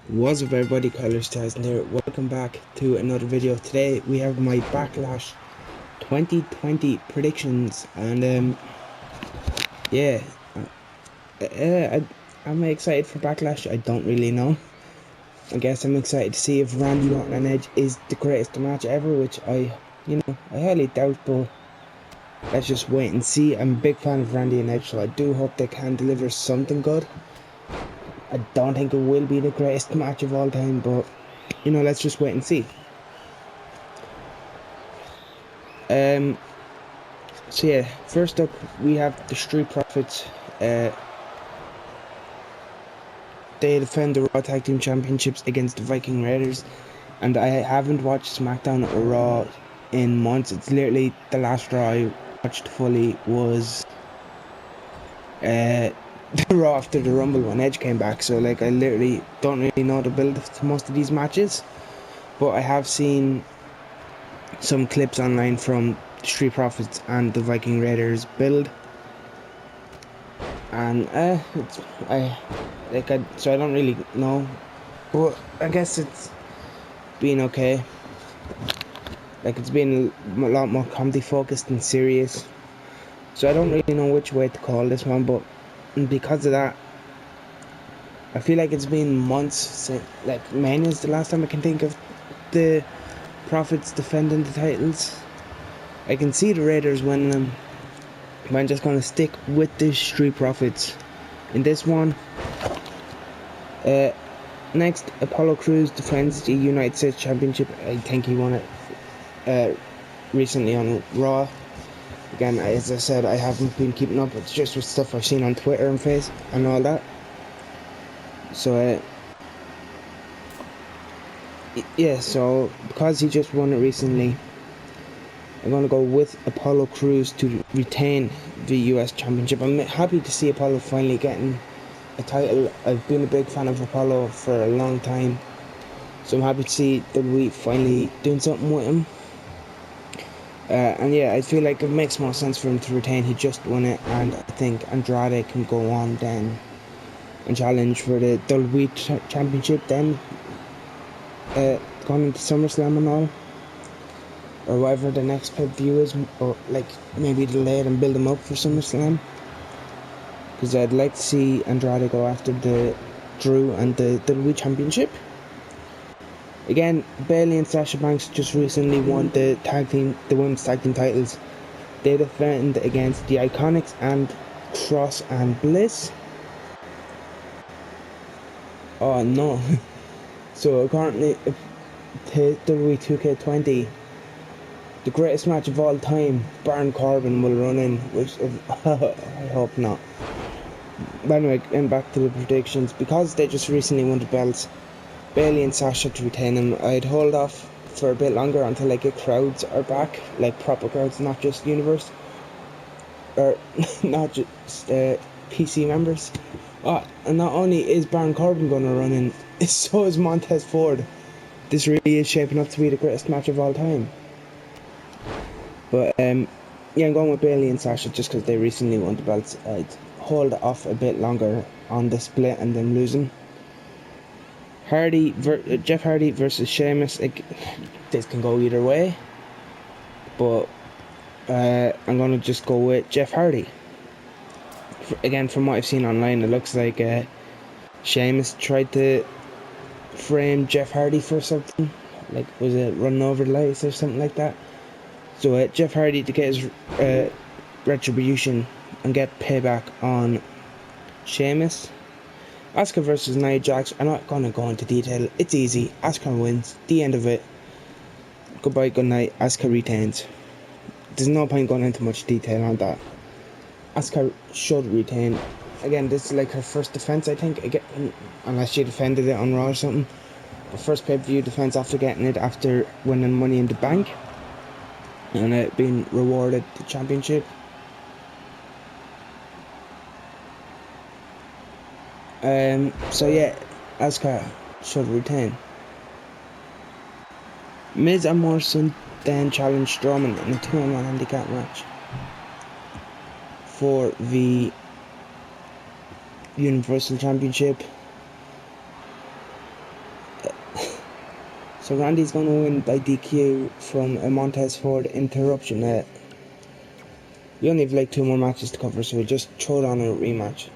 What's up everybody, Kyler Stars here. Welcome back to another video. Today we have my Backlash 2020 predictions, and yeah, I'm excited for Backlash. I don't really know. I guess I'm excited to see if Randy Orton and Edge is the greatest match ever, which I highly doubt, but let's just wait and see. I'm a big fan of Randy and Edge, so I do hope they can deliver something good. I don't think it will be the greatest match of all time, but let's just wait and see. So yeah, first up we have the Street Profits. They defend the Raw Tag Team Championships against the Viking Raiders, and I haven't watched SmackDown or Raw in months. It's literally the last Raw I watched fully was the Raw after the Rumble when Edge came back. So like, I literally don't really know the build to most of these matches, but I have seen some clips online from the Street Profits and the Viking Raiders build, and so I don't really know, but I guess it's been okay. Like, it's been a lot more comedy focused and serious, so I don't really know which way to call this one. But because of that, I feel like it's been months since, like, Mania is the last time I can think of the Profits defending the titles. I can see the Raiders winning them, but I'm just gonna stick with the Street Profits in this one. Next, Apollo Crews defends the United States Championship. I think he won it recently on Raw. Again, as I said, I haven't been keeping up. It's just with stuff I've seen on Twitter and Face and all that. So yeah, so because he just won it recently, I'm going to go with Apollo Crews to retain the US Championship. I'm happy to see Apollo finally getting a title. I've been a big fan of Apollo for a long time, so I'm happy to see WWE finally doing something with him. And yeah, I feel like it makes more sense for him to retain. He just won it, and I think Andrade can go on then and challenge for the WWE Championship then, going into SummerSlam and all, or whatever the next pay-per-view is, or like maybe delay it and build him up for SummerSlam, because I'd like to see Andrade go after the Drew and the WWE Championship. Again, Bayley and Sasha Banks just recently won the women's tag team titles. They defend against the Iconics and Cross and Bliss. Oh no! So currently, WWE 2K20, the greatest match of all time, Baron Corbin will run in, which I hope not. But anyway, getting back to the predictions, because they just recently won the belts, Bayley and Sasha to retain them. I'd hold off for a bit longer until like crowds are back, like proper crowds, not just Universe, or not just PC members. And not only is Baron Corbin going to run in, so is Montez Ford. This really is shaping up to be the greatest match of all time. But yeah, I'm going with Bayley and Sasha just because they recently won the belts. I'd hold off a bit longer on the split and them losing. Jeff Hardy versus Sheamus. This can go either way, but I'm gonna just go with Jeff Hardy. Again, from what I've seen online, it looks like Sheamus tried to frame Jeff Hardy for something, like, was it running over the lights or something like that. So Jeff Hardy to get his retribution and get payback on Sheamus. Asuka versus Nia Jax. I'm not going to go into detail. It's easy. Asuka wins. The end of it. Goodbye, good night. Asuka retains. There's no point going into much detail on that. Asuka should retain. Again, this is like her first defense, I think. Again, unless she defended it on Raw or something. The first pay-per-view defense after getting it after winning Money in the Bank and being rewarded the championship. So yeah, Asuka should retain. Miz and Morrison then challenge Strowman in a 2-on-1 handicap match for the Universal Championship. So Randy's going to win by DQ from a Montez Ford interruption. We only have like 2 more matches to cover, so we'll just throw it on a rematch.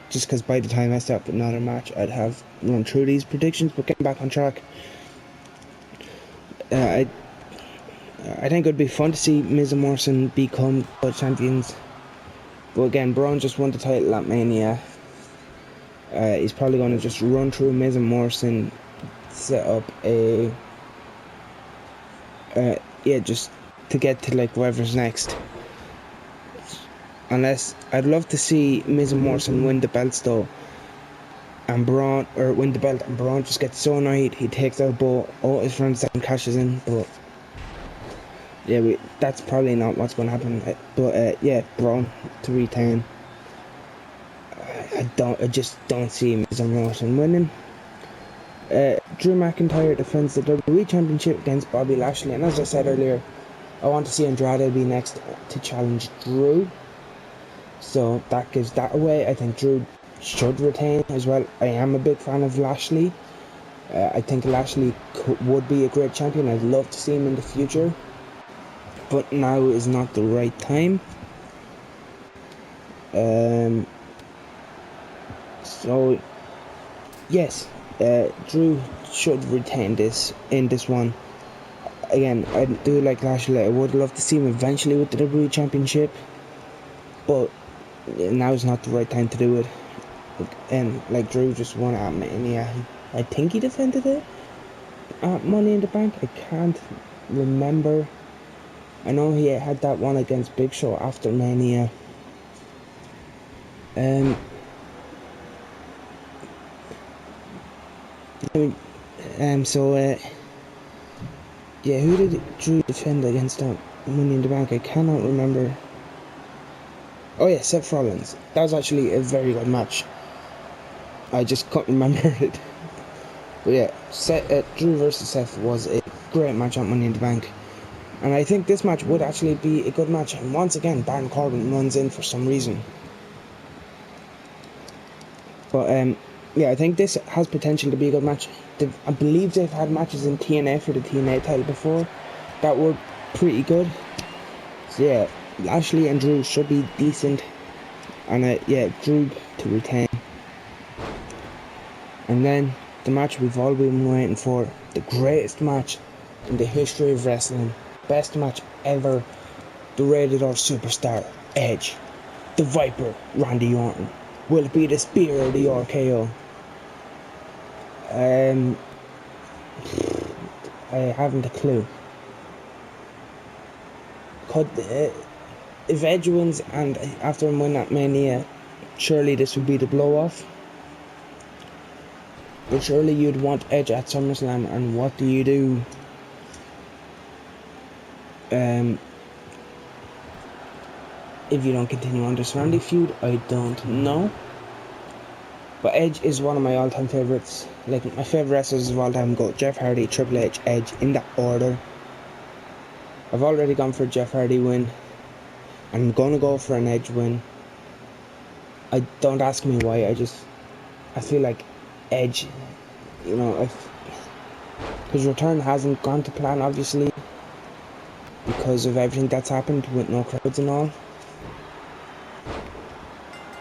Just because by the time I start with another match, I'd have run through these predictions. But getting back on track, I think it'd be fun to see Miz and Morrison become world champions. But again, Braun just won the title at Mania. He's probably going to just run through Miz and Morrison, set up a just to get to like whoever's next. Unless I'd love to see Miz and Morrison win the belts though, and Braun, or win the belt, and Braun just gets so annoyed he takes out all his friends and cashes in. But yeah, that's probably not what's going to happen. But yeah, Braun to retain. I just don't see Miz and Morrison winning. Drew McIntyre defends the WWE Championship against Bobby Lashley, and as I said earlier, I want to see Andrade be next to challenge Drew. So that gives that away. I think Drew should retain as well. I am a big fan of Lashley. I think Lashley would be a great champion. I'd love to see him in the future, but now is not the right time. So yes, Drew should retain this in this one. Again, I do like Lashley. I would love to see him eventually with the WWE Championship, but now is not the right time to do it. And like Drew just won at Mania. I think he defended it at Money in the Bank. I can't remember. I know he had that one against Big Show after Mania. Yeah, who did Drew defend against that Money in the Bank? I cannot remember. Oh yeah, Seth Rollins. That was actually a very good match. I just can't remember it. But yeah, Drew versus Seth was a great match at Money in the Bank. And I think this match would actually be a good match. And once again, Baron Corbin runs in for some reason. But yeah, I think this has potential to be a good match. I believe they've had matches in TNA for the TNA title before that were pretty good. So yeah, Lashley and Drew should be decent. And yeah, Drew to retain. And then the match we've all been waiting for, the greatest match in the history of wrestling, best match ever, the Rated R Superstar, Edge, the Viper, Randy Orton. Will it be the Spear or the RKO? I haven't a clue. If Edge wins and after him win at Mania, surely this would be the blow off. But surely you'd want Edge at SummerSlam, and what do you do? If you don't continue on this Randy feud, I don't know. But Edge is one of my all-time favourites. Like, my favourite wrestlers of all time go Jeff Hardy, Triple H, Edge, in that order. I've already gone for a Jeff Hardy win. I'm going to go for an Edge win. Don't ask me why, I feel like Edge, you know, his return hasn't gone to plan, obviously, because of everything that's happened with no crowds and all.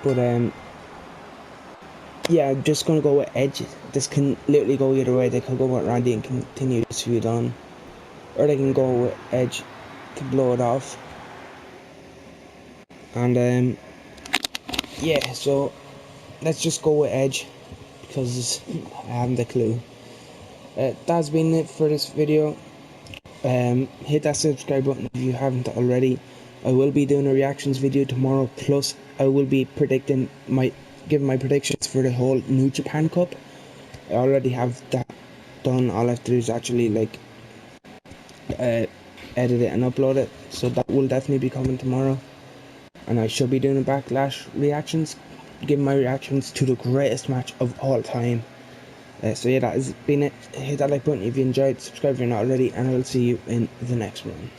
But yeah, I'm just gonna go with Edge. This can literally go either way. They could go with Randy and continue this feud on, or they can go with Edge to blow it off. And yeah, so let's just go with Edge, because I haven't a clue. That's been it for this video. Hit that subscribe button if you haven't already. I will be doing a reactions video tomorrow, plus I will be giving my predictions for the whole New Japan Cup. I already have that done. All I have to do is actually edit it and upload it, so that will definitely be coming tomorrow. And I should be doing a Backlash reactions, giving my reactions to the greatest match of all time. So yeah, that has been it. Hit that like button if you enjoyed, subscribe if you're not already, and I will see you in the next one.